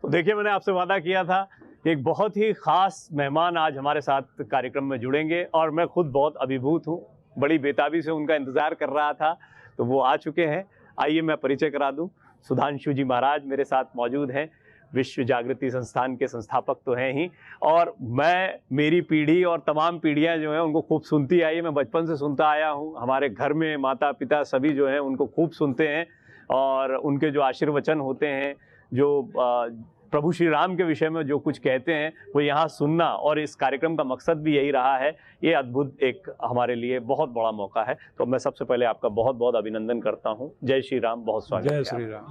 तो देखिए, मैंने आपसे वादा किया था कि एक बहुत ही ख़ास मेहमान आज हमारे साथ कार्यक्रम में जुड़ेंगे और मैं खुद बहुत अभिभूत हूँ। बड़ी बेताबी से उनका इंतज़ार कर रहा था, तो वो आ चुके हैं। आइए मैं परिचय करा दूँ। सुधांशु जी महाराज मेरे साथ मौजूद हैं। विश्व जागृति संस्थान के संस्थापक तो हैं ही, और मेरी पीढ़ी और तमाम पीढ़ियाँ जो हैं उनको खूब सुनती आई है। मैं बचपन से सुनता आया हूँ। हमारे घर में माता पिता सभी जो हैं उनको खूब सुनते हैं, और उनके जो आशीर्वचन होते हैं, जो प्रभु श्री राम के विषय में जो कुछ कहते हैं, वो यहाँ सुनना, और इस कार्यक्रम का मकसद भी यही रहा है। ये अद्भुत एक हमारे लिए बहुत बड़ा मौका है। तो मैं सबसे पहले आपका बहुत बहुत अभिनंदन करता हूँ। जय श्री राम, बहुत स्वागत है। जय श्री राम।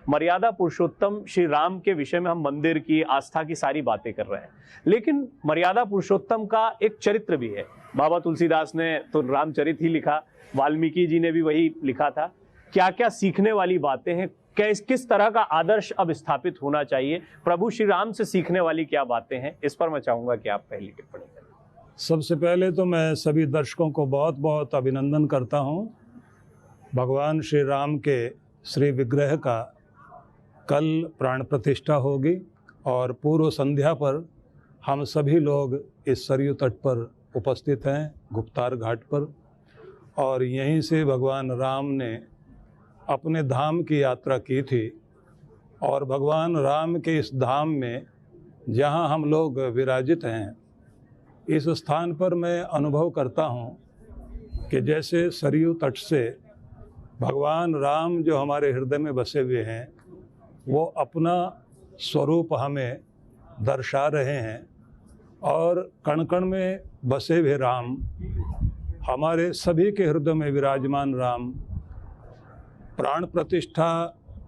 मर्यादा पुरुषोत्तम श्री राम के विषय में हम मंदिर की आस्था की सारी बातें कर रहे हैं, लेकिन मर्यादा पुरुषोत्तम का एक चरित्र भी है। बाबा तुलसीदास ने तो रामचरित ही लिखा, वाल्मीकि जी ने भी वही लिखा था। क्या क्या सीखने वाली बातें हैं, किस तरह का आदर्श अब स्थापित होना चाहिए, प्रभु श्री राम से सीखने वाली क्या बातें हैं, इस पर मैं चाहूंगा कि आप पहली टिप्पणी करें। सबसे पहले तो मैं सभी दर्शकों को बहुत बहुत अभिनंदन करता हूं। भगवान श्री राम के श्री विग्रह का कल प्राण प्रतिष्ठा होगी, और पूर्व संध्या पर हम सभी लोग इस सरयू तट पर उपस्थित हैं, गुप्तार घाट पर। और यहीं से भगवान राम ने अपने धाम की यात्रा की थी, और भगवान राम के इस धाम में जहाँ हम लोग विराजित हैं, इस स्थान पर मैं अनुभव करता हूँ कि जैसे सरयू तट से भगवान राम जो हमारे हृदय में बसे हुए हैं, वो अपना स्वरूप हमें दर्शा रहे हैं, और कण कण में बसे हुए राम, हमारे सभी के हृदय में विराजमान राम, प्राण प्रतिष्ठा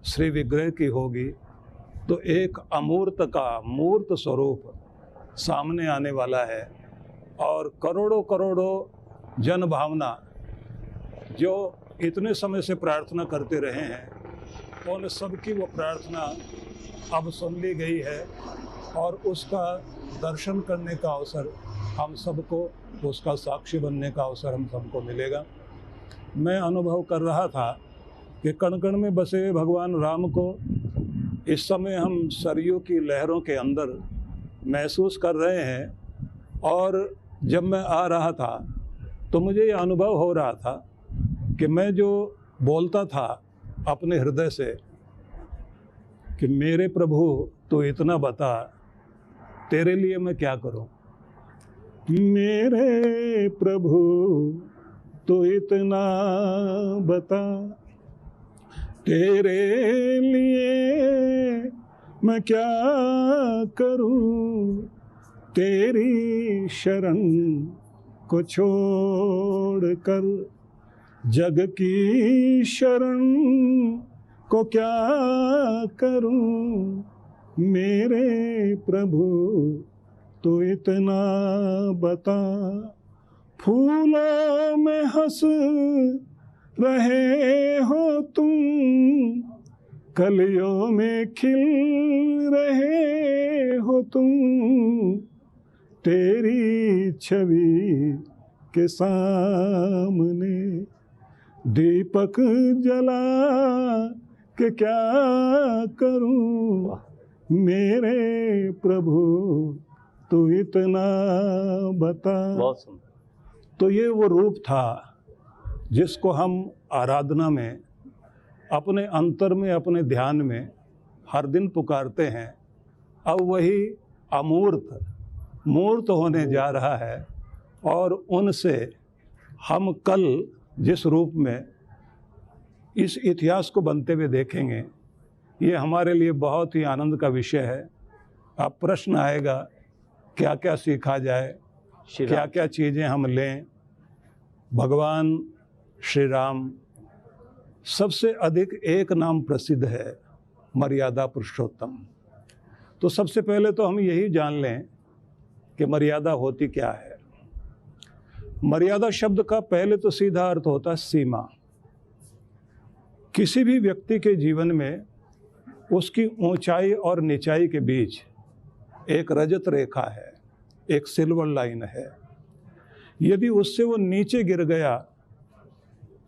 श्री विग्रह की होगी तो एक अमूर्त का मूर्त स्वरूप सामने आने वाला है। और करोड़ों करोड़ों जन भावना जो इतने समय से प्रार्थना करते रहे हैं, उन सबकी वो प्रार्थना अब सुन ली गई है, और उसका दर्शन करने का अवसर हम सबको, उसका साक्षी बनने का अवसर हम सबको मिलेगा। मैं अनुभव कर रहा था कि कण कण में बसे भगवान राम को इस समय हम सरयू की लहरों के अंदर महसूस कर रहे हैं। और जब मैं आ रहा था तो मुझे ये अनुभव हो रहा था कि मैं जो बोलता था अपने हृदय से कि मेरे प्रभु तो इतना बता, तेरे लिए मैं क्या करूं। मेरे प्रभु तो इतना बता, तेरे लिए मैं क्या करूं। तेरी शरण को छोड़कर जग की शरण को क्या करूं। मेरे प्रभु तो इतना बता, फूलों में हंस रहे हो तुम, कलियों में खिल रहे हो तुम। तेरी छवि के सामने दीपक जला के क्या करूं। मेरे प्रभु तू इतना बता। बहुत सुंदर। तो ये वो रूप था जिसको हम आराधना में, अपने अंतर में, अपने ध्यान में हर दिन पुकारते हैं। अब वही अमूर्त मूर्त होने जा रहा है, और उनसे हम कल जिस रूप में इस इतिहास को बनते हुए देखेंगे, ये हमारे लिए बहुत ही आनंद का विषय है। अब प्रश्न आएगा क्या क्या सीखा जाए, क्या क्या चीज़ें हम लें। भगवान श्री राम सबसे अधिक एक नाम प्रसिद्ध है, मर्यादा पुरुषोत्तम। तो सबसे पहले तो हम यही जान लें कि मर्यादा होती क्या है। मर्यादा शब्द का पहले तो सीधा अर्थ होता है सीमा। किसी भी व्यक्ति के जीवन में उसकी ऊंचाई और निचाई के बीच एक रजत रेखा है, एक सिल्वर लाइन है। यदि उससे वो नीचे गिर गया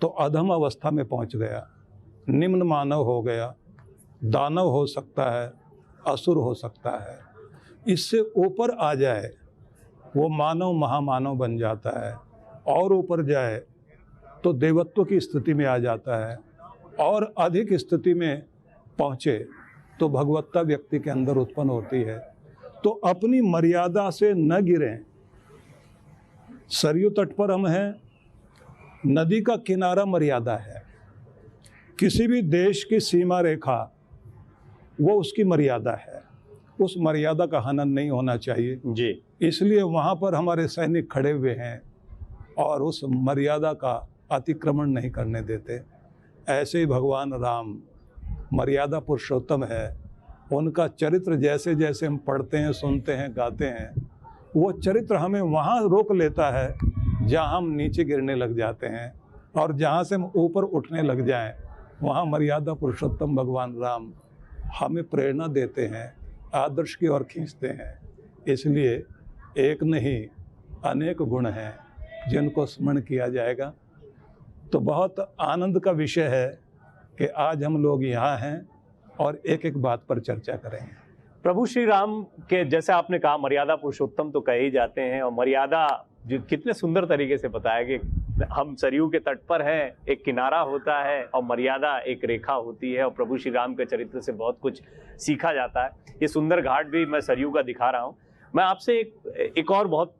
तो अधम अवस्था में पहुंच गया, निम्न मानव हो गया, दानव हो सकता है, असुर हो सकता है, इससे ऊपर आ जाए वो मानव महामानव बन जाता है, और ऊपर जाए तो देवत्व की स्थिति में आ जाता है, और अधिक स्थिति में पहुँचे तो भगवत्ता व्यक्ति के अंदर उत्पन्न होती है। तो अपनी मर्यादा से न गिरें। सरयू तट पर हम हैं, नदी का किनारा मर्यादा है, किसी भी देश की सीमा रेखा वो उसकी मर्यादा है, उस मर्यादा का हनन नहीं होना चाहिए जी। इसलिए वहाँ पर हमारे सैनिक खड़े हुए हैं और उस मर्यादा का अतिक्रमण नहीं करने देते। ऐसे ही भगवान राम मर्यादा पुरुषोत्तम है, उनका चरित्र जैसे जैसे हम पढ़ते हैं, सुनते हैं, गाते हैं, वो चरित्र हमें वहाँ रोक लेता है जहाँ हम नीचे गिरने लग जाते हैं, और जहाँ से हम ऊपर उठने लग जाएं वहाँ मर्यादा पुरुषोत्तम भगवान राम हमें प्रेरणा देते हैं, आदर्श की ओर खींचते हैं। इसलिए एक नहीं अनेक गुण हैं जिनको स्मरण किया जाएगा। तो बहुत आनंद का विषय है कि आज हम लोग यहाँ हैं और एक एक बात पर चर्चा करेंगे। प्रभु श्री राम के, जैसे आपने कहा, मर्यादा पुरुषोत्तम तो कहे ही जाते हैं, और मर्यादा जो कितने सुंदर तरीके से बताया कि हम सरयू के तट पर हैं, एक किनारा होता है और मर्यादा एक रेखा होती है, और प्रभु श्री राम के चरित्र से बहुत कुछ सीखा जाता है। ये सुंदर घाट भी मैं सरयू का दिखा रहा हूँ। मैं आपसे एक और बहुत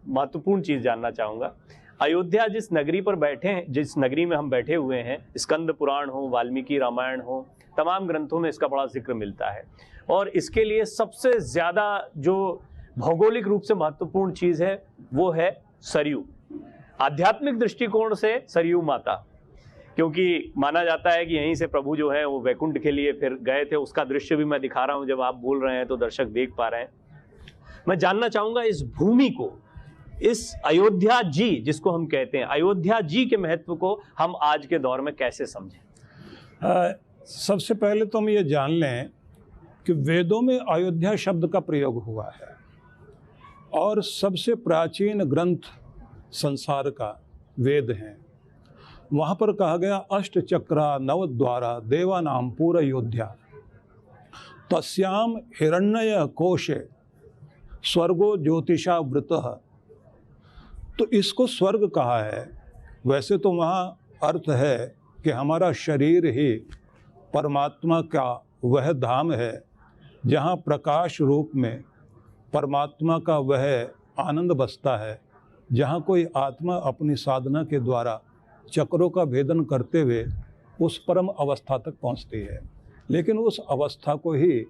महत्वपूर्ण चीज़ जानना चाहूँगा। अयोध्या जिस नगरी पर बैठे हैं, जिस नगरी में हम बैठे हुए हैं, स्कंद पुराण हो, वाल्मीकि रामायण हो, तमाम ग्रंथों में इसका बड़ा जिक्र मिलता है, और इसके लिए सबसे ज़्यादा जो भौगोलिक रूप से महत्वपूर्ण चीज़ है वो है सरयू। आध्यात्मिक दृष्टिकोण से सरयू माता, क्योंकि माना जाता है कि यहीं से प्रभु जो है वो वैकुंठ के लिए फिर गए थे। उसका दृश्य भी मैं दिखा रहा हूँ, जब आप बोल रहे हैं तो दर्शक देख पा रहे हैं। मैं जानना चाहूँगा इस भूमि को, इस अयोध्या जी जिसको हम कहते हैं, अयोध्या जी के महत्व को हम आज के दौर में कैसे समझें? सबसे पहले तो हम ये जान लें कि वेदों में अयोध्या शब्द का प्रयोग हुआ है, और सबसे प्राचीन ग्रंथ संसार का वेद हैं। वहाँ पर कहा गया अष्ट चक्रा नवद्वारा देवानाम पूरा अयोध्या तस्याम हिरण्य कोशे स्वर्गो ज्योतिषा वृतः। तो इसको स्वर्ग कहा है। वैसे तो वहाँ अर्थ है कि हमारा शरीर ही परमात्मा का वह धाम है जहाँ प्रकाश रूप में परमात्मा का वह आनंद बसता है, जहाँ कोई आत्मा अपनी साधना के द्वारा चक्रों का भेदन करते हुए उस परम अवस्था तक पहुँचती है। लेकिन उस अवस्था को ही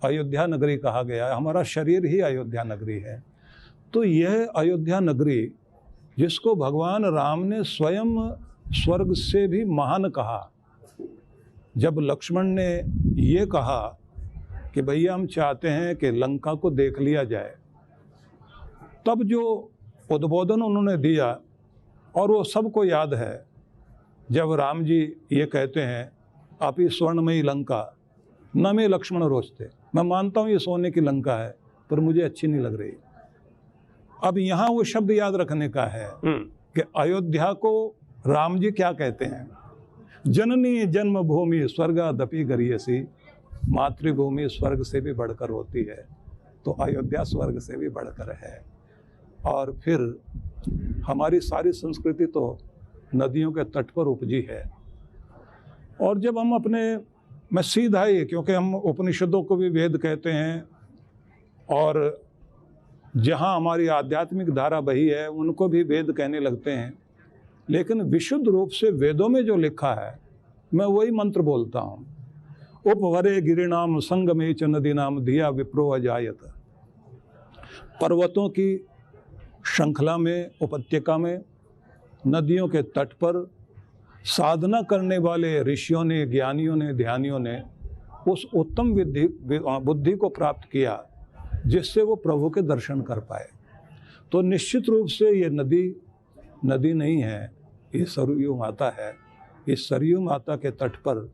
अयोध्या नगरी कहा गया है। हमारा शरीर ही अयोध्या नगरी है। तो यह अयोध्या नगरी जिसको भगवान राम ने स्वयं स्वर्ग से भी महान कहा, जब लक्ष्मण ने ये कहा कि भैया हम चाहते हैं कि लंका को देख लिया जाए, तब जो उद्बोधन उन्होंने दिया, और वो सबको याद है, जब राम जी ये कहते हैं आप ही स्वर्णमयी लंका न में लक्ष्मण रोचते। मैं मानता हूँ ये सोने की लंका है, पर मुझे अच्छी नहीं लग रही। अब यहाँ वो शब्द याद रखने का है कि अयोध्या को राम जी क्या कहते हैं, जननी जन्मभूमि स्वर्गादपि गरीयसी, मातृभूमि स्वर्ग से भी बढ़कर होती है। तो अयोध्या स्वर्ग से भी बढ़कर है। और फिर हमारी सारी संस्कृति तो नदियों के तट पर उपजी है। और जब हम मैं सीधा ही, क्योंकि हम उपनिषदों को भी वेद कहते हैं, और जहाँ हमारी आध्यात्मिक धारा बही है उनको भी वेद कहने लगते हैं, लेकिन विशुद्ध रूप से वेदों में जो लिखा है मैं वही मंत्र बोलता हूँ। उपवरे गिरिनाम संगमे च नदीनाम धिया विप्रो अजायत। पर्वतों की श्रृंखला में, उपत्यका में, नदियों के तट पर साधना करने वाले ऋषियों ने, ज्ञानियों ने, ध्यानियों ने उस उत्तम बुद्धि को प्राप्त किया जिससे वो प्रभु के दर्शन कर पाए। तो निश्चित रूप से ये नदी नहीं है, ये सरयू माता है। इस सरयू माता के तट पर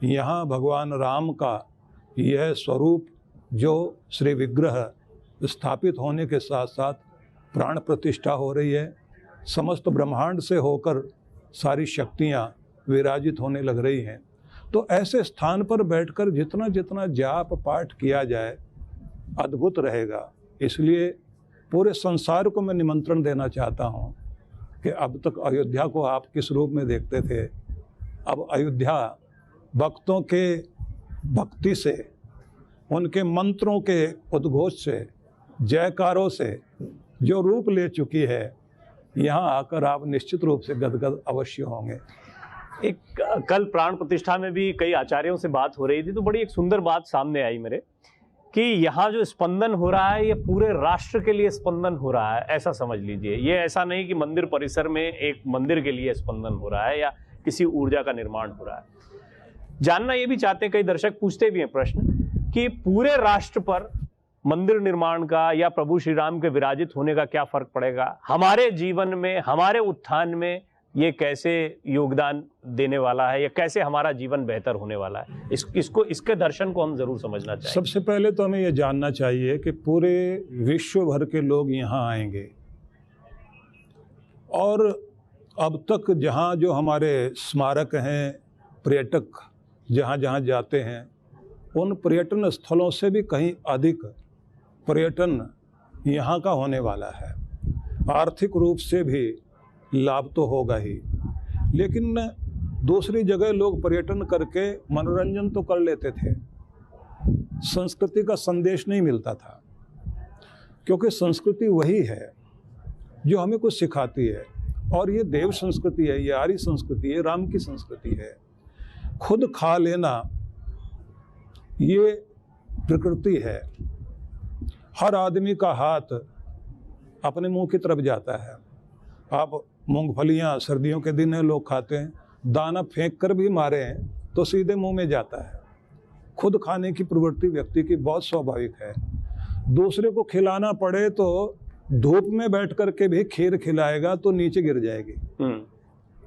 यहाँ भगवान राम का यह स्वरूप, जो श्री विग्रह स्थापित होने के साथ साथ प्राण प्रतिष्ठा हो रही है, समस्त ब्रह्मांड से होकर सारी शक्तियाँ विराजित होने लग रही हैं। तो ऐसे स्थान पर बैठकर जितना जितना जाप पाठ किया जाए अद्भुत रहेगा। इसलिए पूरे संसार को मैं निमंत्रण देना चाहता हूँ कि अब तक अयोध्या को आप किस रूप में देखते थे, अब अयोध्या भक्तों के भक्ति से, उनके मंत्रों के उद्घोष से, जयकारों से जो रूप ले चुकी है, यहाँ आकर आप निश्चित रूप से गदगद अवश्य होंगे। एक कल प्राण प्रतिष्ठा में भी कई आचार्यों से बात हो रही थी, तो बड़ी एक सुंदर बात सामने आई मेरे कि यहाँ जो स्पंदन हो रहा है ये पूरे राष्ट्र के लिए स्पंदन हो रहा है, ऐसा समझ लीजिए। ये ऐसा नहीं कि मंदिर परिसर में एक मंदिर के लिए स्पंदन हो रहा है या किसी ऊर्जा का निर्माण हो रहा है। जानना ये भी चाहते हैं, कई दर्शक पूछते भी हैं प्रश्न कि पूरे राष्ट्र पर मंदिर निर्माण का या प्रभु श्री राम के विराजित होने का क्या फर्क पड़ेगा, हमारे जीवन में, हमारे उत्थान में ये कैसे योगदान देने वाला है या कैसे हमारा जीवन बेहतर होने वाला है। इसके दर्शन को हम जरूर समझना चाहिए। सबसे पहले तो हमें ये जानना चाहिए कि पूरे विश्व भर के लोग यहाँ आएंगे और अब तक जहाँ जो हमारे स्मारक हैं, पर्यटक जहाँ जहाँ जाते हैं, उन पर्यटन स्थलों से भी कहीं अधिक पर्यटन यहाँ का होने वाला है। आर्थिक रूप से भी लाभ तो होगा ही, लेकिन दूसरी जगह लोग पर्यटन करके मनोरंजन तो कर लेते थे, संस्कृति का संदेश नहीं मिलता था। क्योंकि संस्कृति वही है जो हमें कुछ सिखाती है, और ये देव संस्कृति है, ये आर्य संस्कृति है, राम की संस्कृति है। खुद खा लेना ये प्रकृति है। हर आदमी का हाथ अपने मुंह की तरफ जाता है। आप मूंगफलियाँ सर्दियों के दिन है लोग खाते हैं, दाना फेंक कर भी मारे हैं तो सीधे मुंह में जाता है। खुद खाने की प्रवृत्ति व्यक्ति की बहुत स्वाभाविक है। दूसरे को खिलाना पड़े तो धूप में बैठ कर के भी खीर खिलाएगा तो नीचे गिर जाएगी,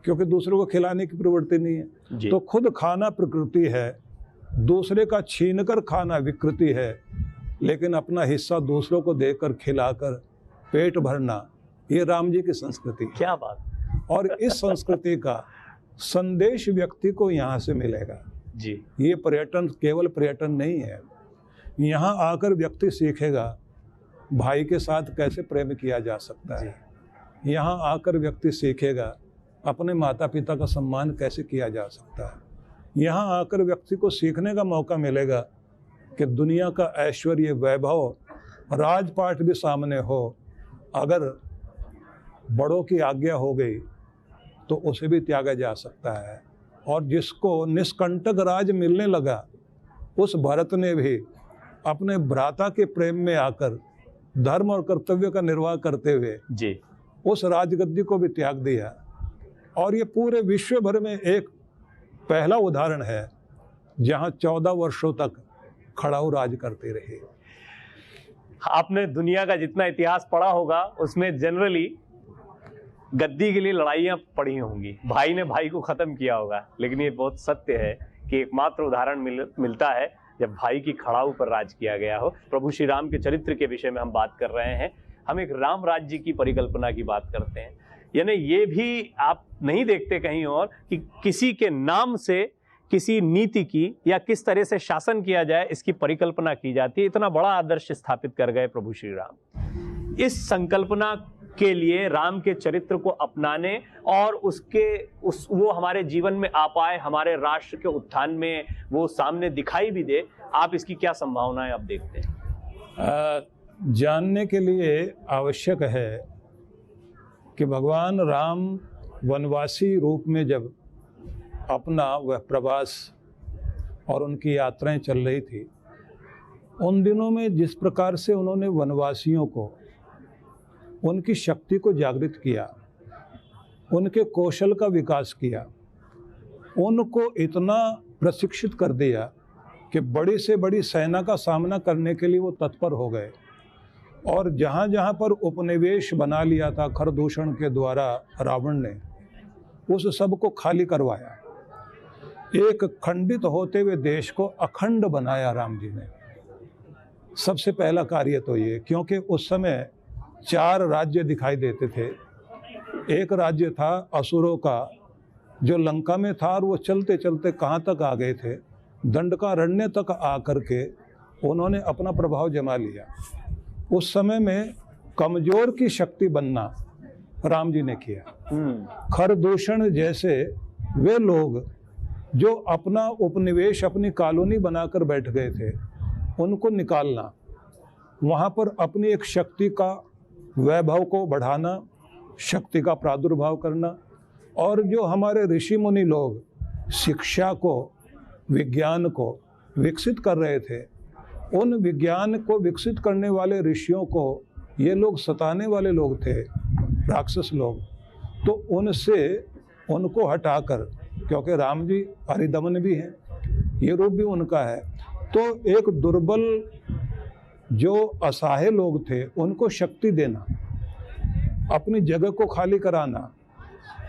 क्योंकि दूसरे को खिलाने की प्रवृत्ति नहीं है। तो खुद खाना प्रकृति है, दूसरे का छीन कर खाना विकृति है, लेकिन अपना हिस्सा दूसरों को देकर खिलाकर पेट भरना ये राम जी की संस्कृति है। क्या बात। और इस संस्कृति का संदेश व्यक्ति को यहाँ से मिलेगा जी। ये पर्यटन केवल पर्यटन नहीं है, यहाँ आकर व्यक्ति सीखेगा भाई के साथ कैसे प्रेम किया जा सकता है। यहाँ आकर व्यक्ति सीखेगा अपने माता पिता का सम्मान कैसे किया जा सकता है। यहाँ आकर व्यक्ति को सीखने का मौका मिलेगा कि दुनिया का ऐश्वर्य, वैभव, राजपाट भी सामने हो, अगर बड़ों की आज्ञा हो गई तो उसे भी त्यागा जा सकता है। और जिसको निष्कंटक राज मिलने लगा, उस भरत ने भी अपने भ्राता के प्रेम में आकर धर्म और कर्तव्य का निर्वाह करते हुए जी उस राजगद्दी को भी त्याग दिया। और ये पूरे विश्व भर में एक पहला उदाहरण है जहाँ 14 वर्षों तक खड़ाऊ राज करते रहे। आपने दुनिया का जितना इतिहास पढ़ा होगा उसमें जनरली गद्दी के लिए लड़ाइयाँ पड़ी होंगी, भाई ने भाई को खत्म किया होगा, लेकिन ये बहुत सत्य है कि एकमात्र उदाहरण मिलता है जब भाई की खड़ाऊ पर राज किया गया हो। प्रभु श्री राम के चरित्र के विषय में हम बात कर रहे हैं, हम एक राम राज्य की परिकल्पना की बात करते हैं। यानी ये भी आप नहीं देखते कहीं और कि किसी के नाम से किसी नीति की या किस तरह से शासन किया जाए इसकी परिकल्पना की जाती है। इतना बड़ा आदर्श स्थापित कर गए प्रभु श्री राम। इस संकल्पना के लिए राम के चरित्र को अपनाने और वो हमारे जीवन में आ पाए, हमारे राष्ट्र के उत्थान में वो सामने दिखाई भी दे, आप इसकी क्या संभावनाएं आप देखते हैं? जानने के लिए आवश्यक है कि भगवान राम वनवासी रूप में जब अपना वह प्रवास और उनकी यात्राएं चल रही थी, उन दिनों में जिस प्रकार से उन्होंने वनवासियों को, उनकी शक्ति को जागृत किया, उनके कौशल का विकास किया, उनको इतना प्रशिक्षित कर दिया कि बड़ी से बड़ी सेना का सामना करने के लिए वो तत्पर हो गए। और जहाँ जहाँ पर उपनिवेश बना लिया था खरदूषण के द्वारा रावण ने, उस सब को खाली करवाया। एक खंडित होते हुए देश को अखंड बनाया राम जी ने। सबसे पहला कार्य तो ये, क्योंकि उस समय 4 राज्य दिखाई देते थे। एक राज्य था असुरों का जो लंका में था और वो चलते चलते कहाँ तक आ गए थे, दंडकारण्य तक आकर के उन्होंने अपना प्रभाव जमा लिया। उस समय में कमजोर की शक्ति बनना राम जी ने किया। खरदूषण जैसे वे लोग जो अपना उपनिवेश, अपनी कॉलोनी बनाकर बैठ गए थे, उनको निकालना, वहाँ पर अपनी एक शक्ति का वैभव को बढ़ाना, शक्ति का प्रादुर्भाव करना, और जो हमारे ऋषि मुनि लोग शिक्षा को, विज्ञान को विकसित कर रहे थे, उन विज्ञान को विकसित करने वाले ऋषियों को ये लोग सताने वाले लोग थे, राक्षस लोग। तो उनसे उनको हटाकर, क्योंकि राम जी हरिदमन भी हैं, ये रूप भी उनका है, तो एक दुर्बल जो असहाय लोग थे उनको शक्ति देना, अपनी जगह को खाली कराना,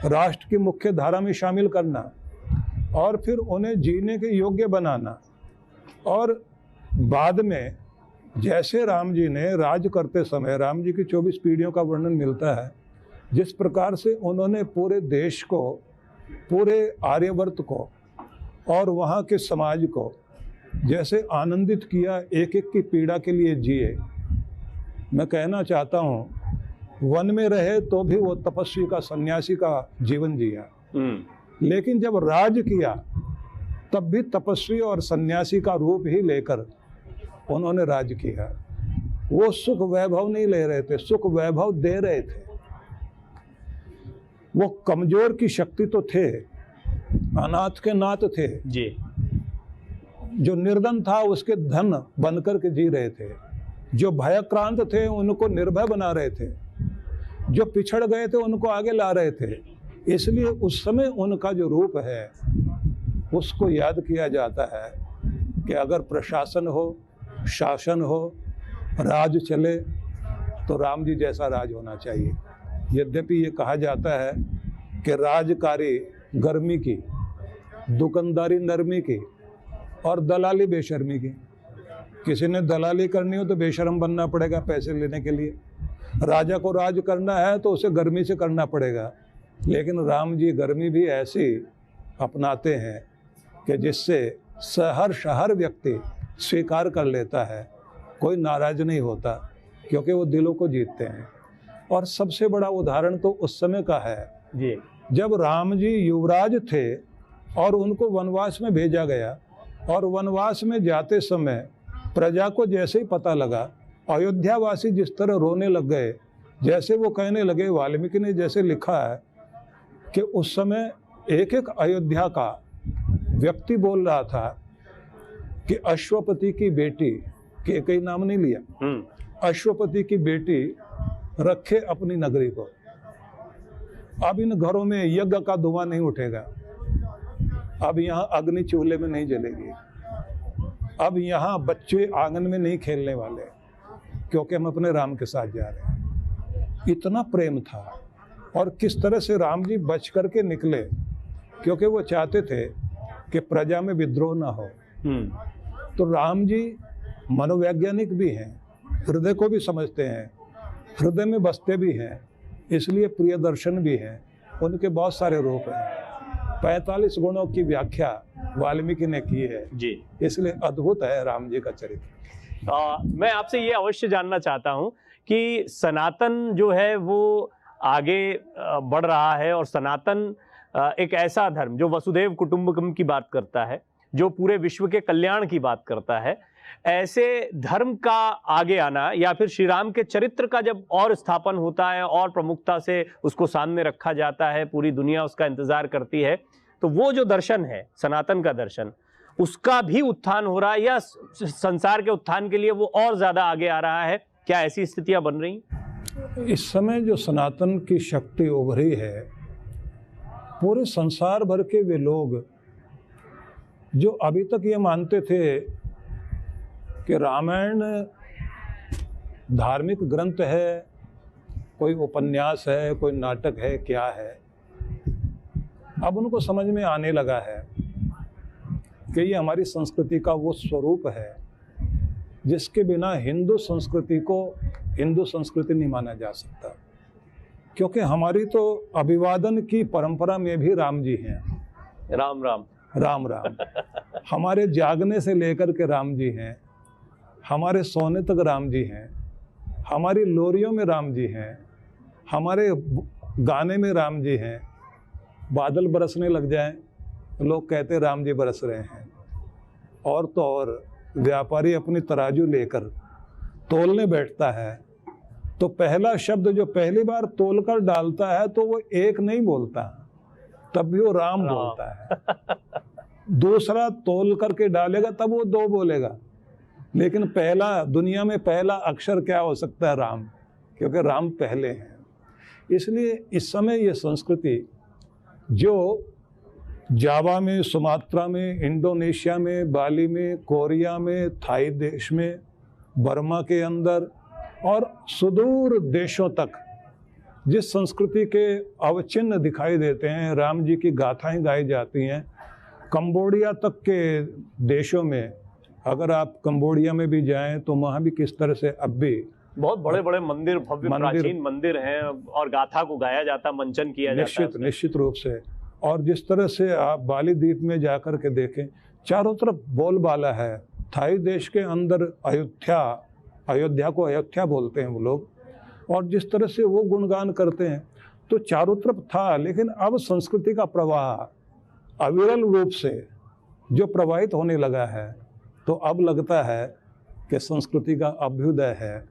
राष्ट्र की मुख्य धारा में शामिल करना, और फिर उन्हें जीने के योग्य बनाना। और बाद में जैसे राम जी ने राज करते समय, राम जी की 24 पीढ़ियों का वर्णन मिलता है, जिस प्रकार से उन्होंने पूरे देश को, पूरे आर्यवर्त को और वहाँ के समाज को जैसे आनंदित किया, एक एक की पीड़ा के लिए जिए। मैं कहना चाहता हूँ, वन में रहे तो भी वो तपस्वी का, सन्यासी का जीवन जिया, लेकिन जब राज किया तब भी तपस्वी और सन्यासी का रूप ही लेकर उन्होंने राज किया। वो सुख वैभव नहीं ले रहे थे, सुख वैभव दे रहे थे। वो कमजोर की शक्ति तो थे, अनाथ के नाथ थे जी, जो निर्धन था उसके धन बनकर के जी रहे थे, जो भयक्रांत थे उनको निर्भय बना रहे थे, जो पिछड़ गए थे उनको आगे ला रहे थे। इसलिए उस समय उनका जो रूप है उसको याद किया जाता है कि अगर प्रशासन हो, शासन हो, राज चले तो राम जी जैसा राज होना चाहिए। यद्यपि ये कहा जाता है कि राजकारी गर्मी की, दुकानदारी नरमी की और दलाली बेशर्मी की। किसी ने दलाली करनी हो तो बेशर्म बनना पड़ेगा पैसे लेने के लिए, राजा को राज करना है तो उसे गर्मी से करना पड़ेगा। लेकिन राम जी गर्मी भी ऐसी अपनाते हैं कि जिससे हर व्यक्ति स्वीकार कर लेता है, कोई नाराज नहीं होता, क्योंकि वो दिलों को जीतते हैं। और सबसे बड़ा उदाहरण तो उस समय का है जी, जब राम जी युवराज थे और उनको वनवास में भेजा गया, और वनवास में जाते समय प्रजा को जैसे ही पता लगा, अयोध्यावासी जिस तरह रोने लग गए, जैसे वो कहने लगे, वाल्मीकि ने जैसे लिखा है कि उस समय एक एक अयोध्या का व्यक्ति बोल रहा था कि अश्वपति की बेटी, के कई नाम नहीं लिया, अश्वपति की बेटी रखे अपनी नगरी को। अब इन घरों में यज्ञ का धुआं नहीं उठेगा, अब यहाँ अग्नि चूल्हे में नहीं जलेगी, अब यहाँ बच्चे आंगन में नहीं खेलने वाले, क्योंकि हम अपने राम के साथ जा रहे हैं। इतना प्रेम था। और किस तरह से राम जी बच करके निकले, क्योंकि वो चाहते थे कि प्रजा में विद्रोह ना हो। तो राम जी मनोवैज्ञानिक भी हैं, हृदय को भी समझते हैं, हृदय में बसते भी हैं, इसलिए प्रिय दर्शन भी हैं। उनके बहुत सारे रूप हैं। 45 गुणों की व्याख्या वाल्मीकि ने की है जी, इसलिए अद्भुत है राम जी का चरित्र। मैं आपसे ये अवश्य जानना चाहता हूँ कि सनातन जो है वो आगे बढ़ रहा है, और सनातन एक ऐसा धर्म जो वसुधैव कुटुंबकम की बात करता है, जो पूरे विश्व के कल्याण की बात करता है, ऐसे धर्म का आगे आना, या फिर श्री राम के चरित्र का जब और स्थापन होता है और प्रमुखता से उसको सामने रखा जाता है, पूरी दुनिया उसका इंतजार करती है, तो वो जो दर्शन है सनातन का दर्शन, उसका भी उत्थान हो रहा है, या संसार के उत्थान के लिए वो और ज्यादा आगे आ रहा है? क्या ऐसी स्थितियां बन रही? इस समय जो सनातन की शक्ति उभरी है, पूरे संसार भर के वे लोग जो अभी तक ये मानते थे कि रामायण धार्मिक ग्रंथ है, कोई उपन्यास है, कोई नाटक है, क्या है, अब उनको समझ में आने लगा है कि ये हमारी संस्कृति का वो स्वरूप है जिसके बिना हिंदू संस्कृति को हिंदू संस्कृति नहीं माना जा सकता। क्योंकि हमारी तो अभिवादन की परंपरा में भी राम जी हैं, राम राम। राम राम। हमारे जागने से लेकर के राम जी हैं, हमारे सोने तक राम जी हैं, हमारी लोरियों में राम जी हैं, हमारे गाने में राम जी हैं। बादल बरसने लग जाएं, लोग कहते राम जी बरस रहे हैं। और तो और व्यापारी अपनी तराजू लेकर तोलने बैठता है तो पहला शब्द जो पहली बार तोलकर डालता है तो वो एक नहीं बोलता, तब भी वो राम बोलता है। दूसरा तोल करके डालेगा तब वो दो बोलेगा, लेकिन पहला, दुनिया में पहला अक्षर क्या हो सकता है? राम, क्योंकि राम पहले हैं। इसलिए इस समय ये संस्कृति जो जावा में, सुमात्रा में, इंडोनेशिया में, बाली में, कोरिया में, थाई देश में, बर्मा के अंदर और सुदूर देशों तक जिस संस्कृति के अवचिन्ह दिखाई देते हैं, राम जी की गाथाएं गाई जाती हैं। कंबोडिया तक के देशों में, अगर आप कंबोडिया में भी जाएं तो वहाँ भी किस तरह से अब भी बहुत बड़े बड़े मंदिर, भव्य प्राचीन मंदिर हैं और गाथा को गाया जाता, मंचन किया जाता है। निश्चित रूप से। और जिस तरह से आप बाली द्वीप में जाकर के देखें, चारों तरफ बोलबाला है। थाई देश के अंदर अयोध्या को अयोध्या बोलते हैं वो लोग, और जिस तरह से वो गुणगान करते हैं तो चारों तरफ था। लेकिन अब संस्कृति का प्रवाह अविरल रूप से जो प्रवाहित होने लगा है, तो अब लगता है कि संस्कृति का अभ्युदय है,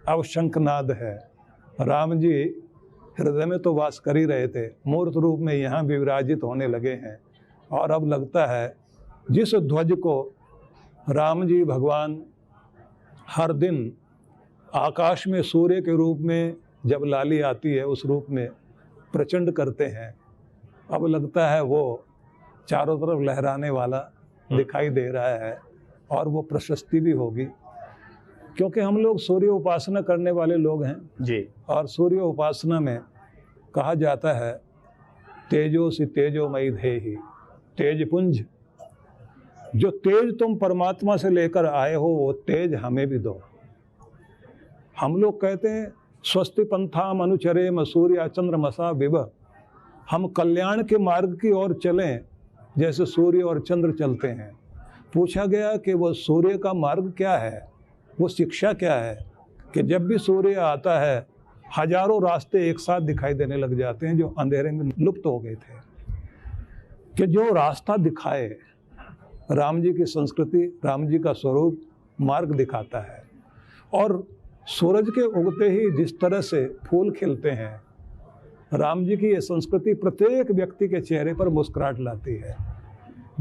अब शंखनाद है। राम जी हृदय में तो वास कर ही रहे थे, मूर्त रूप में यहाँ भी विराजित होने लगे हैं। और अब लगता है जिस ध्वज को राम जी भगवान हर दिन आकाश में सूर्य के रूप में, जब लाली आती है उस रूप में प्रचंड करते हैं, अब लगता है वो चारों तरफ लहराने वाला दिखाई दे रहा है। और वो प्रशस्ति भी होगी, क्योंकि हम लोग सूर्य उपासना करने वाले लोग हैं जी। और सूर्य उपासना में कहा जाता है तेजो सी तेजोमयी धेहि, तेज पुंज। जो तेज तुम परमात्मा से लेकर आए हो वो तेज हमें भी दो। हम लोग कहते हैं स्वस्ति पंथाम अनुचरेम सूर्य चंद्रमसा विव, हम कल्याण के मार्ग की ओर चलें जैसे सूर्य और चंद्र चलते हैं। पूछा गया कि वो सूर्य का मार्ग क्या है, वो शिक्षा क्या है, कि जब भी सूर्य आता है हजारों रास्ते एक साथ दिखाई देने लग जाते हैं जो अंधेरे में लुप्त हो गए थे। कि जो रास्ता दिखाए, राम जी की संस्कृति, राम जी का स्वरूप मार्ग दिखाता है। और सूरज के उगते ही जिस तरह से फूल खिलते हैं, राम जी की ये संस्कृति प्रत्येक व्यक्ति के चेहरे पर मुस्कुराहट लाती है।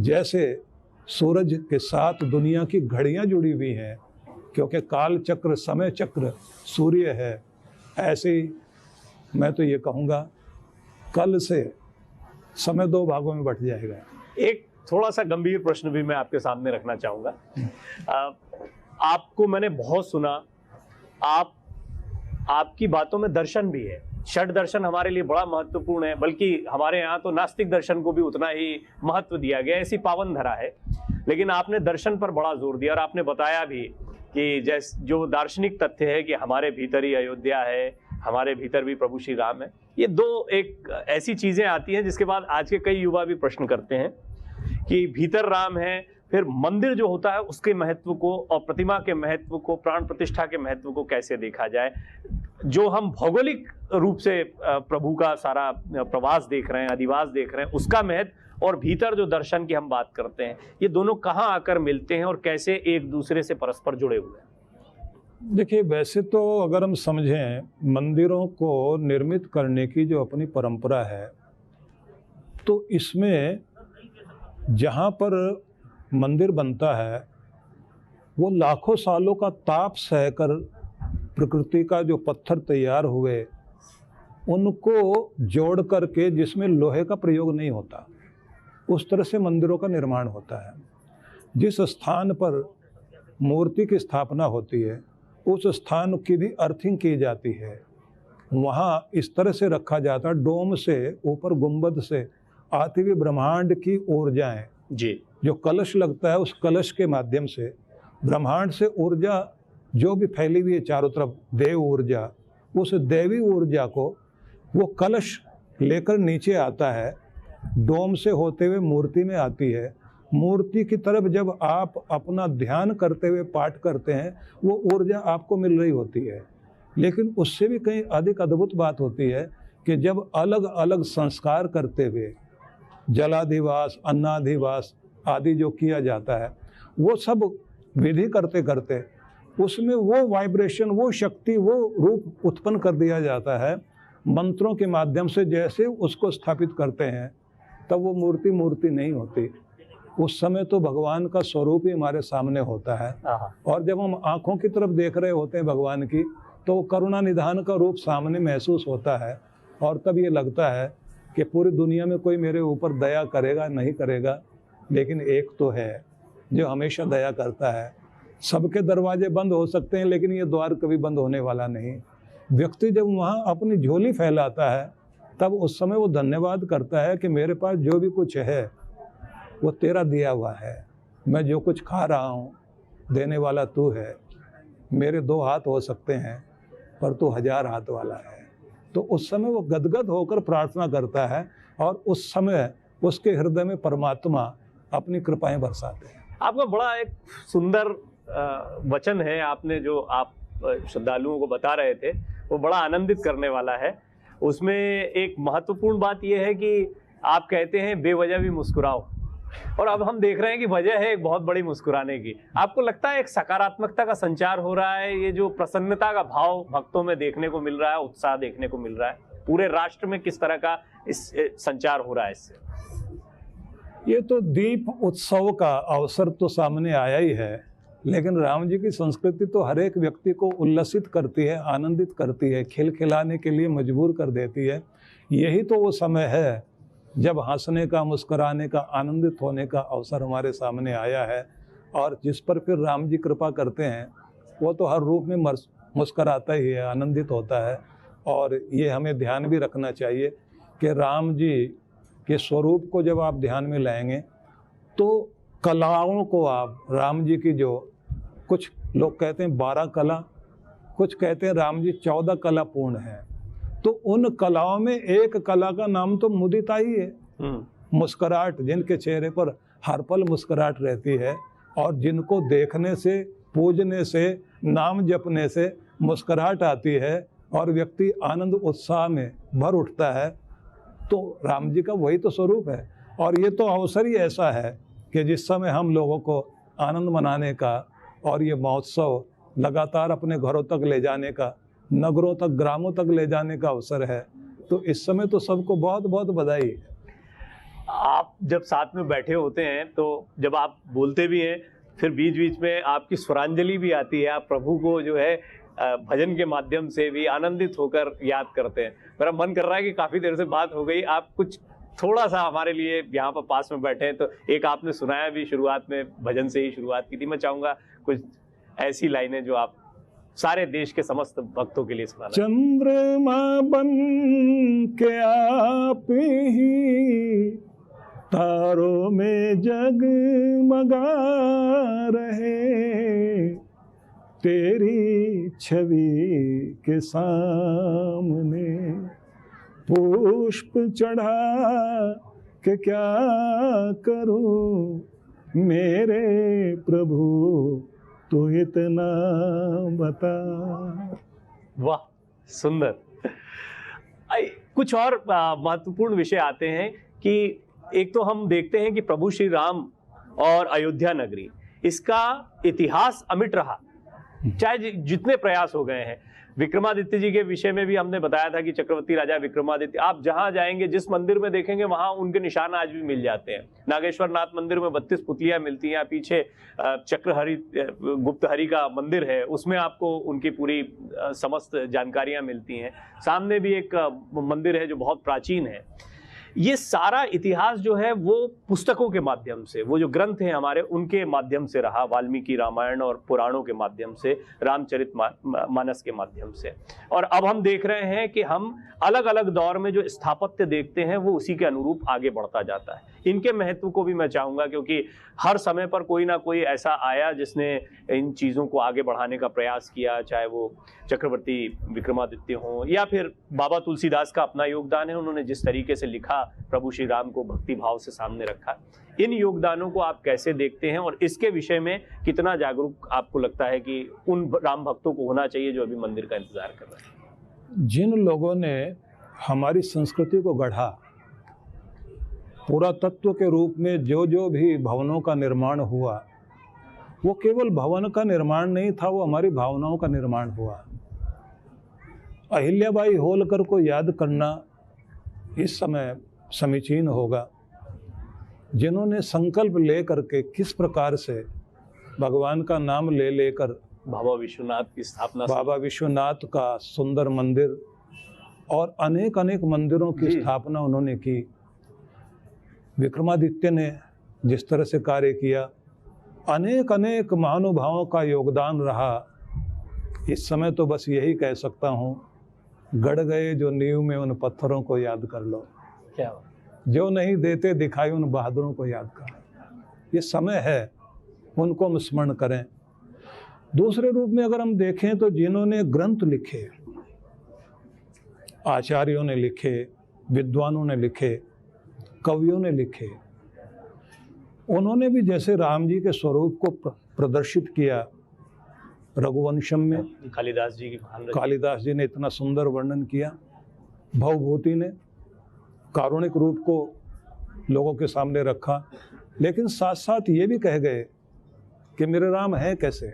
जैसे सूरज के साथ दुनिया की घड़ियां जुड़ी हुई हैं, क्योंकि काल चक्र, समय चक्र सूर्य है, ऐसे ही मैं तो ये कहूँगा कल से समय दो भागों में बंट जाएगा। एक थोड़ा सा गंभीर प्रश्न भी मैं आपके सामने रखना चाहूँगा। आपको मैंने बहुत सुना, आपकी बातों में दर्शन भी है। षड दर्शन हमारे लिए बड़ा महत्वपूर्ण है, बल्कि हमारे यहाँ तो नास्तिक दर्शन को भी उतना ही महत्व दिया गया, ऐसी पावन धरा है। लेकिन आपने दर्शन पर बड़ा जोर दिया और आपने बताया भी कि जैसे जो दार्शनिक तथ्य है कि हमारे भीतर ही अयोध्या है, हमारे भीतर भी प्रभु श्री राम है। ये दो एक ऐसी चीजें आती हैं जिसके बाद आज के कई युवा भी प्रश्न करते हैं कि भीतर राम है, फिर मंदिर जो होता है उसके महत्व को और प्रतिमा के महत्व को, प्राण प्रतिष्ठा के महत्व को कैसे देखा जाए। जो हम भौगोलिक रूप से प्रभु का सारा प्रवास देख रहे हैं, अधिवास देख रहे हैं, उसका महत्व, और भीतर जो दर्शन की हम बात करते हैं, ये दोनों कहाँ आकर मिलते हैं और कैसे एक दूसरे से परस्पर जुड़े हुए हैं? देखिए, वैसे तो अगर हम समझें मंदिरों को निर्मित करने की जो अपनी परंपरा है, तो इसमें जहाँ पर मंदिर बनता है वो लाखों सालों का ताप सहकर प्रकृति का जो पत्थर तैयार हुए उनको जोड़ करके, जिसमें लोहे का प्रयोग नहीं होता, उस तरह से मंदिरों का निर्माण होता है। जिस स्थान पर मूर्ति की स्थापना होती है उस स्थान की भी अर्थिंग की जाती है। वहाँ इस तरह से रखा जाता है, डोम से ऊपर गुंबद से आती हुई ब्रह्मांड की ऊर्जाएं जी, जो कलश लगता है उस कलश के माध्यम से ब्रह्मांड से ऊर्जा जो भी फैली हुई है चारों तरफ, देव ऊर्जा, उस देवी ऊर्जा को वो कलश लेकर नीचे आता है डोम से होते हुए मूर्ति में आती है। मूर्ति की तरफ जब आप अपना ध्यान करते हुए पाठ करते हैं, वो ऊर्जा आपको मिल रही होती है। लेकिन उससे भी कहीं अधिक अद्भुत बात होती है कि जब अलग अलग संस्कार करते हुए जलाधिवास, अन्नाधिवास आदि जो किया जाता है, वो सब विधि करते करते उसमें वो वाइब्रेशन, वो शक्ति, वो रूप उत्पन्न कर दिया जाता है मंत्रों के माध्यम से। जैसे उसको स्थापित करते हैं तब वो मूर्ति नहीं होती, उस समय तो भगवान का स्वरूप ही हमारे सामने होता है। और जब हम आँखों की तरफ देख रहे होते हैं भगवान की, तो करुणा निधान का रूप सामने महसूस होता है। और तब ये लगता है कि पूरी दुनिया में कोई मेरे ऊपर दया करेगा नहीं करेगा, लेकिन एक तो है जो हमेशा दया करता है। सबके दरवाजे बंद हो सकते हैं, लेकिन ये द्वार कभी बंद होने वाला नहीं। व्यक्ति जब वहाँ अपनी झोली फैलाता है, तब उस समय वो धन्यवाद करता है कि मेरे पास जो भी कुछ है वो तेरा दिया हुआ है। मैं जो कुछ खा रहा हूँ, देने वाला तू है। मेरे 2 हाथ हो सकते हैं, पर तू 1000 हाथ वाला है। तो उस समय वो गदगद होकर प्रार्थना करता है, और उस समय उसके हृदय में परमात्मा अपनी कृपाएं बरसाते हैं। आपका बड़ा एक सुंदर वचन है, आपने जो आप श्रद्धालुओं को बता रहे थे, वो बड़ा आनंदित करने वाला है। उसमें एक महत्वपूर्ण बात यह है कि आप कहते हैं बेवजह भी मुस्कुराओ, और अब हम देख रहे हैं कि वजह है एक बहुत बड़ी मुस्कुराने की। आपको लगता है एक सकारात्मकता का संचार हो रहा है, ये जो प्रसन्नता का भाव भक्तों में देखने को मिल रहा है, उत्साह देखने को मिल रहा है, पूरे राष्ट्र में किस तरह का इस संचार हो रहा है इससे? ये तो दीप उत्सव का अवसर तो सामने आया ही है, लेकिन राम जी की संस्कृति तो हर एक व्यक्ति को उल्लसित करती है, आनंदित करती है, खिलखिलाने के लिए मजबूर कर देती है। यही तो वो समय है जब हंसने का, मुस्कुराने का, आनंदित होने का अवसर हमारे सामने आया है। और जिस पर फिर राम जी कृपा करते हैं, वो तो हर रूप में मुस्कुराता ही है, आनंदित होता है। और ये हमें ध्यान भी रखना चाहिए कि राम जी के स्वरूप को जब आप ध्यान में लाएंगे, तो कलाओं को आप, राम जी की जो कुछ लोग कहते हैं 12 कला, कुछ कहते हैं राम जी 14 कला पूर्ण है, तो उन कलाओं में एक कला का नाम तो मुदिता ही है। मुस्कुराहट, जिनके चेहरे पर हर पल मुस्कुराहट रहती है, और जिनको देखने से, पूजने से, नाम जपने से मुस्कुराहट आती है और व्यक्ति आनंद उत्साह में भर उठता है, तो राम जी का वही तो स्वरूप है। और ये तो अवसर ही ऐसा है कि जिस समय हम लोगों को आनंद मनाने का और ये महोत्सव लगातार अपने घरों तक ले जाने का, नगरों तक, ग्रामों तक ले जाने का अवसर है, तो इस समय तो सबको बहुत बहुत बधाई है। आप जब साथ में बैठे होते हैं, तो जब आप बोलते भी हैं, फिर बीच बीच में आपकी स्वरांजलि भी आती है, आप प्रभु को जो है भजन के माध्यम से भी आनंदित होकर याद करते हैं। मेरा मन कर रहा है कि काफ़ी देर से बात हो गई, आप कुछ थोड़ा सा हमारे लिए यहाँ पर पास में बैठे हैं, तो एक आपने सुनाया भी, शुरुआत में भजन से ही शुरुआत की थी। मैं चाहूँगा कुछ ऐसी लाइनें जो आप सारे देश के समस्त भक्तों के लिए सुनाना। चंद्रमा बन के आप ही तारों में जगमगा रहे, तेरी छवि के सामने पुष्प चढ़ा के क्या करूं, मेरे प्रभु तू इतना बता। वाह, सुंदर। कुछ और महत्वपूर्ण विषय आते हैं कि एक तो हम देखते हैं कि प्रभु श्री राम और अयोध्या नगरी, इसका इतिहास अमिट रहा, चाहे जितने प्रयास हो गए हैं। विक्रमादित्य जी के विषय में भी हमने बताया था कि चक्रवर्ती राजा विक्रमादित्य, आप जहां जाएंगे, जिस मंदिर में देखेंगे, वहां उनके निशान आज भी मिल जाते हैं। नागेश्वर नाथ मंदिर में 32 पुतलियां मिलती हैं, पीछे चक्रहरि गुप्तहरि का मंदिर है, उसमें आपको उनकी पूरी समस्त जानकारियां मिलती हैं। सामने भी एक मंदिर है जो बहुत प्राचीन है। ये सारा इतिहास जो है वो पुस्तकों के माध्यम से, वो जो ग्रंथ हैं हमारे, उनके माध्यम से रहा, वाल्मीकि रामायण और पुराणों के माध्यम से, रामचरितमानस के माध्यम से। और अब हम देख रहे हैं कि हम अलग अलग दौर में जो स्थापत्य देखते हैं वो उसी के अनुरूप आगे बढ़ता जाता है। इनके महत्व को भी मैं चाहूँगा, क्योंकि हर समय पर कोई ना कोई ऐसा आया जिसने इन चीज़ों को आगे बढ़ाने का प्रयास किया, चाहे वो चक्रवर्ती विक्रमादित्य हों या फिर बाबा तुलसीदास का अपना योगदान है। उन्होंने जिस तरीके से लिखा, प्रभु श्री राम को भक्ति भाव से सामने रखा। इन योगदानों को आप कैसे देखते हैं और इसके विषय में कितना जागरूक आपको लगता है कि उन राम भक्तों को होना चाहिए जो अभी मंदिर का इंतजार कर रहे हैं? जिन लोगों ने हमारी संस्कृति को गढ़ा, पुरातत्व के रूप में जो जो भी भवनों का निर्माण हुआ, वो केवल भवन का निर्माण नहीं था, वो हमारी भावनाओं का निर्माण हुआ। अहिल्याबाई होलकर को याद करना इस समय समीचीन होगा, जिन्होंने संकल्प ले करके किस प्रकार से भगवान का नाम ले लेकर बाबा विश्वनाथ की स्थापना, बाबा विश्वनाथ का सुंदर मंदिर और अनेक अनेक मंदिरों की स्थापना उन्होंने की। विक्रमादित्य ने जिस तरह से कार्य किया, अनेक अनेक महानुभावों का योगदान रहा। इस समय तो बस यही कह सकता हूँ, गड़ गए जो नींव में उन पत्थरों को याद कर लो, क्या जो नहीं देते दिखाई उन बहादुरों को याद कर। ये समय है, उनको हम स्मरण करें। दूसरे रूप में अगर हम देखें तो जिन्होंने ग्रंथ लिखे, आचार्यों ने लिखे, विद्वानों ने लिखे, कवियों ने लिखे, उन्होंने भी जैसे राम जी के स्वरूप को प्रदर्शित किया। रघुवंशम में कालिदास जी की महान रचना। कालिदास जी ने इतना सुंदर वर्णन किया। भवभूति ने कारुणिक रूप को लोगों के सामने रखा, लेकिन साथ साथ ये भी कह गए कि मेरे राम हैं कैसे।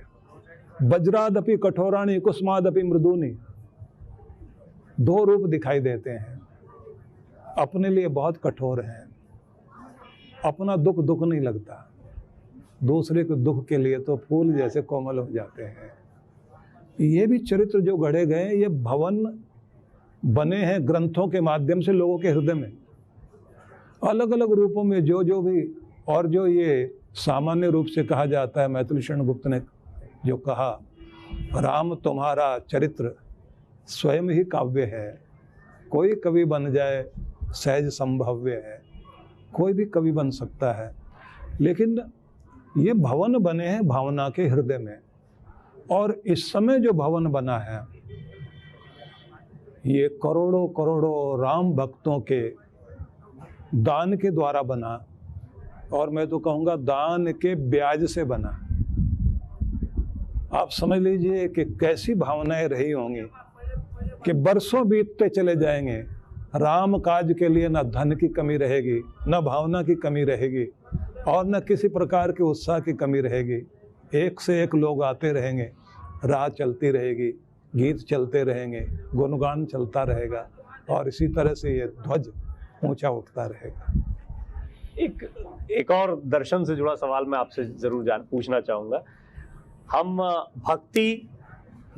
वज्रादपि कठोराणी कुसुमादपि मृदूनी, दो रूप दिखाई देते हैं। अपने लिए बहुत कठोर हैं, अपना दुख दुख नहीं लगता, दूसरे के दुख के लिए तो फूल जैसे कोमल हो जाते हैं। ये भी चरित्र जो गढ़े गए, ये भवन बने हैं ग्रंथों के माध्यम से लोगों के हृदय में, अलग अलग रूपों में जो जो भी। और जो ये सामान्य रूप से कहा जाता है, मैथिली शरण गुप्त ने जो कहा, राम तुम्हारा चरित्र स्वयं ही काव्य है, कोई कवि बन जाए सहज संभव्य है, कोई भी कवि बन सकता है। लेकिन ये भवन बने हैं भावना के हृदय में, और इस समय जो भवन बना है ये करोड़ों करोड़ों राम भक्तों के दान के द्वारा बना, और मैं तो कहूँगा दान के ब्याज से बना। आप समझ लीजिए कि कैसी भावनाएं रही होंगी कि बरसों बीतते चले जाएंगे, राम काज के लिए न धन की कमी रहेगी, न भावना की कमी रहेगी, और न किसी प्रकार के उत्साह की कमी रहेगी। एक से एक लोग आते रहेंगे, राह चलती रहेगी, गीत चलते रहेंगे, गुणगान चलता रहेगा, और इसी तरह से ये ध्वज ऊंचा उठता रहेगा। एक और दर्शन से जुड़ा सवाल मैं आपसे जरूर पूछना चाहूँगा। हम भक्ति,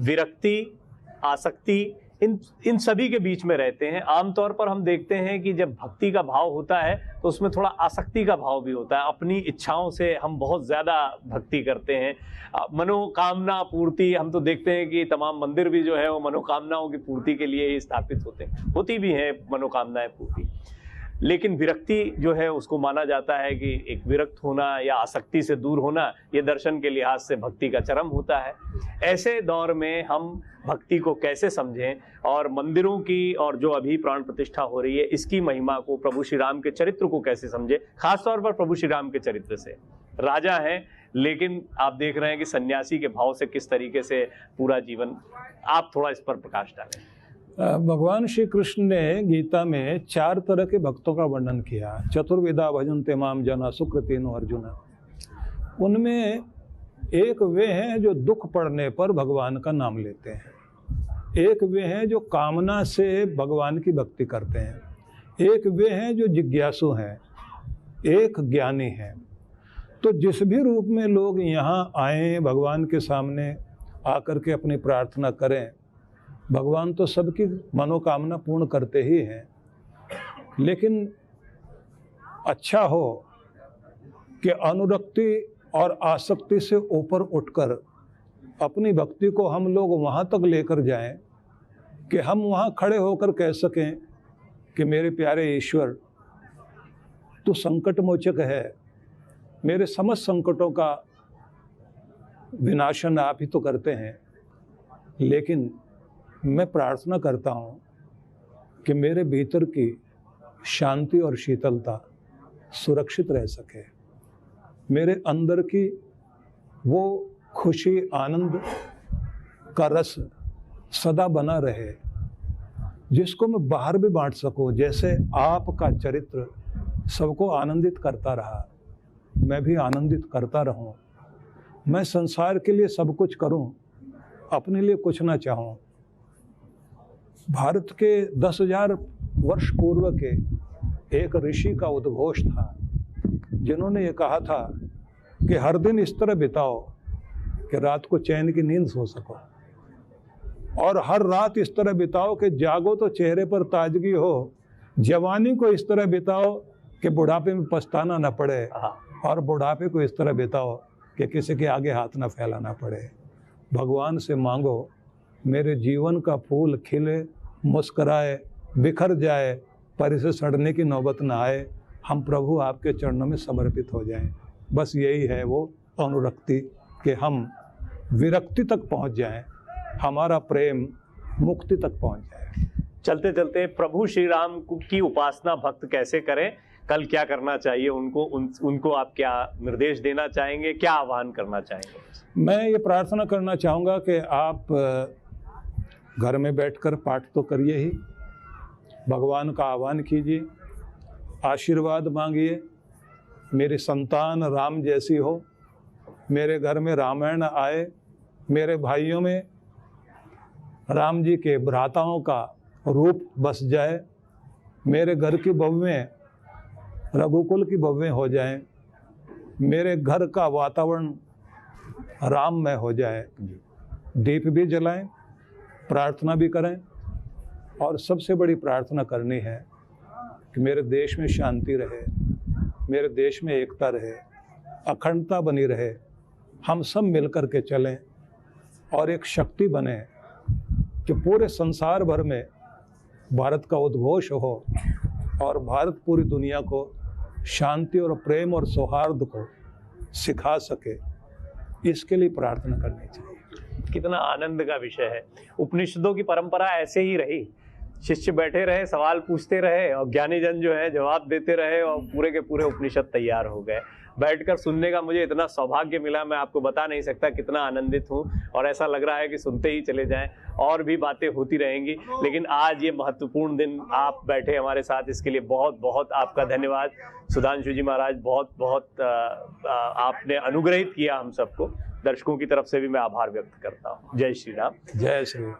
विरक्ति, आसक्ति, इन सभी के बीच में रहते हैं। आमतौर पर हम देखते हैं कि जब भक्ति का भाव होता है तो उसमें थोड़ा आसक्ति का भाव भी होता है। अपनी इच्छाओं से हम बहुत ज़्यादा भक्ति करते हैं। मनोकामना पूर्ति, हम तो देखते हैं कि तमाम मंदिर भी जो है वो मनोकामनाओं की पूर्ति के लिए ही स्थापित होते हैं, होती भी हैं मनोकामनाएं पूर्ति। लेकिन विरक्ति जो है उसको माना जाता है कि एक विरक्त होना या आसक्ति से दूर होना, ये दर्शन के लिहाज से भक्ति का चरम होता है। ऐसे दौर में हम भक्ति को कैसे समझें, और मंदिरों की और जो अभी प्राण प्रतिष्ठा हो रही है इसकी महिमा को, प्रभु श्री राम के चरित्र को कैसे समझें, खासतौर पर प्रभु श्री राम के चरित्र से। राजा हैं लेकिन आप देख रहे हैं कि सन्यासी के भाव से किस तरीके से पूरा जीवन, आप थोड़ा इस पर प्रकाश डालें। भगवान श्री कृष्ण ने गीता में 4 तरह के भक्तों का वर्णन किया। चतुर्विधा भजन्ते माम जना सुकृतिनो अर्जुन। उनमें एक वे हैं जो दुख पड़ने पर भगवान का नाम लेते हैं, एक वे हैं जो कामना से भगवान की भक्ति करते हैं, एक वे हैं जो जिज्ञासु हैं, एक ज्ञानी हैं। तो जिस भी रूप में लोग यहाँ आए, भगवान के सामने आकर के अपनी प्रार्थना करें, भगवान तो सबकी मनोकामना पूर्ण करते ही हैं। लेकिन अच्छा हो कि अनुरक्ति और आसक्ति से ऊपर उठकर अपनी भक्ति को हम लोग वहाँ तक लेकर जाएं कि हम वहाँ खड़े होकर कह सकें कि मेरे प्यारे ईश्वर, तू संकट मोचक है, मेरे समस्त संकटों का विनाशन आप ही तो करते हैं। लेकिन मैं प्रार्थना करता हूँ कि मेरे भीतर की शांति और शीतलता सुरक्षित रह सके, मेरे अंदर की वो खुशी आनंद का रस सदा बना रहे, जिसको मैं बाहर भी बांट सकूं। जैसे आपका चरित्र सबको आनंदित करता रहा, मैं भी आनंदित करता रहूं। मैं संसार के लिए सब कुछ करूं, अपने लिए कुछ ना चाहूं। भारत के 10,000 वर्ष पूर्व के एक ऋषि का उद्घोष था, जिन्होंने ये कहा था कि हर दिन इस तरह बिताओ कि रात को चैन की नींद सो सको, और हर रात इस तरह बिताओ कि जागो तो चेहरे पर ताजगी हो। जवानी को इस तरह बिताओ कि बुढ़ापे में पछताना न पड़े, और बुढ़ापे को इस तरह बिताओ कि किसी के आगे हाथ न फैलाना पड़े। भगवान से मांगो मेरे जीवन का फूल खिले, मुस्कराए, बिखर जाए, पर इसे सड़ने की नौबत न आए। हम प्रभु आपके चरणों में समर्पित हो जाएं। बस यही है वो अनुरक्ति, कि हम विरक्ति तक पहुंच जाएं, हमारा प्रेम मुक्ति तक पहुंच जाए। चलते चलते प्रभु श्री राम की उपासना भक्त कैसे करें, कल क्या करना चाहिए उनको, उनको आप क्या निर्देश देना चाहेंगे, क्या आह्वान करना चाहेंगे? मैं ये प्रार्थना करना चाहूँगा कि आप घर में बैठकर पाठ तो करिए ही, भगवान का आह्वान कीजिए, आशीर्वाद मांगिए, मेरी संतान राम जैसी हो, मेरे घर में रामायण आए, मेरे भाइयों में राम जी के भ्राताओं का रूप बस जाए, मेरे घर की बहुएं रघुकुल की बहुएं हो जाएं, मेरे घर का वातावरण राममय हो जाए। दीप भी जलाएं, प्रार्थना भी करें, और सबसे बड़ी प्रार्थना करनी है कि मेरे देश में शांति रहे, मेरे देश में एकता रहे, अखंडता बनी रहे, हम सब मिलकर के चलें और एक शक्ति बने कि पूरे संसार भर में भारत का उद्घोष हो, और भारत पूरी दुनिया को शांति और प्रेम और सौहार्द को सिखा सके। इसके लिए प्रार्थना करनी चाहिए। कितना आनंद का विषय है। उपनिषदों की परंपरा ऐसे ही रही, शिष्य बैठे रहे, सवाल पूछते रहे, और ज्ञानी जन जो है जवाब देते रहे, और पूरे के पूरे उपनिषद तैयार हो गए। बैठकर सुनने का मुझे इतना सौभाग्य मिला, मैं आपको बता नहीं सकता कितना आनंदित हूँ, और ऐसा लग रहा है कि सुनते ही चले जाएं, और भी बातें होती रहेंगी। लेकिन आज ये महत्वपूर्ण दिन आप बैठे हमारे साथ, इसके लिए बहुत बहुत आपका धन्यवाद। सुधांशु जी महाराज, बहुत बहुत आपने अनुग्रहित किया हम सबको। दर्शकों की तरफ से भी मैं आभार व्यक्त करता हूँ। जय श्री राम। जय श्री राम।